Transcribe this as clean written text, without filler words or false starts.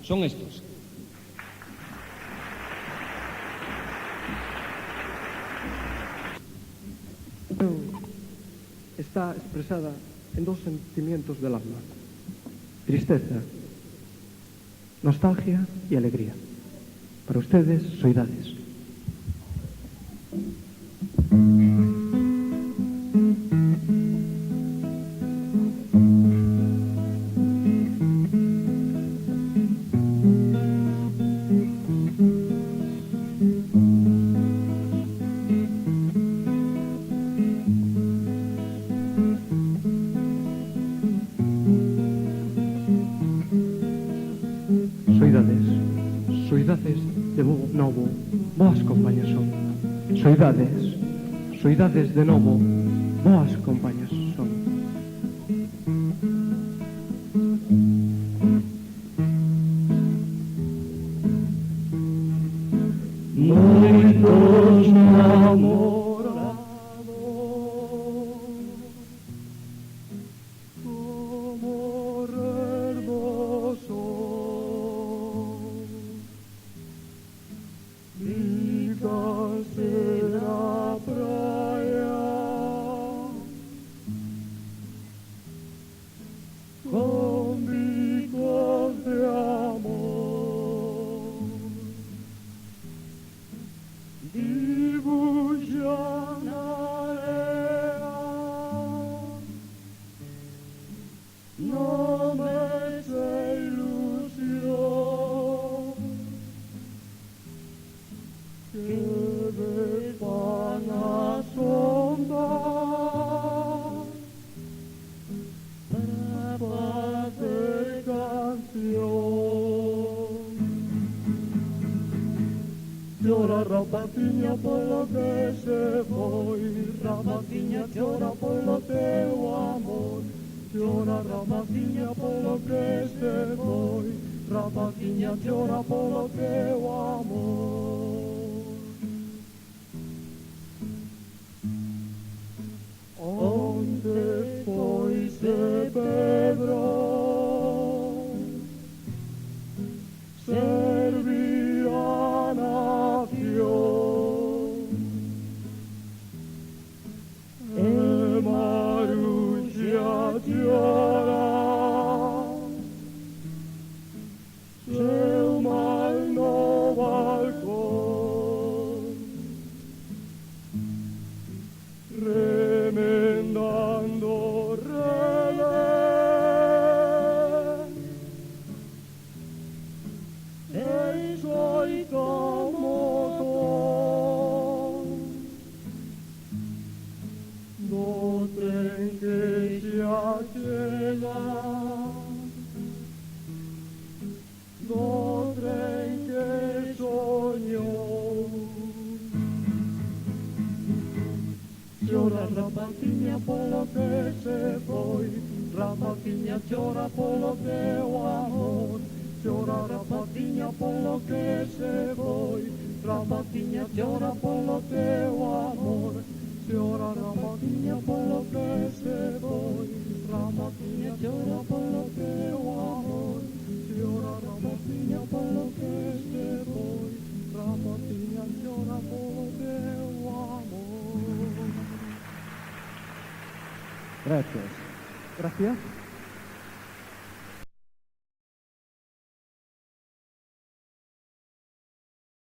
son estos. Está expresada en dos sentimientos del alma: tristeza, nostalgia y alegría. Para ustedes, Soidades. Soidades de novo, boas compañas son. Soidades de novo, boas compañas son. Moitos namorados, como hermosos, líganse na praia, con bicos de amor, dibujan na area, nomes e ilusión, que van a sondar para fazer canción. Llora rapaciña polo que se foi, rapaciña chora polo teu amor. Llora rapaciña polo que se foi, rapaciña chora polo teu amor. Onde foi se Pedro, servir a nación, e Maruxa chora, seu mal no balcón, remendando redes, eis oito motor do tren que xa chega, do tren que soñou. Chora rapaciña polo que se foi, rapaciña chora polo teu amor. Chora rapaciña polo que se foi, rapaciña chora polo teu amor. Chora rapaciña polo que se foi, rapaciña chora polo teu amor. Chora rapaciña polo que se foi, rapaciña chora polo teu amor. Gracias. Gracias.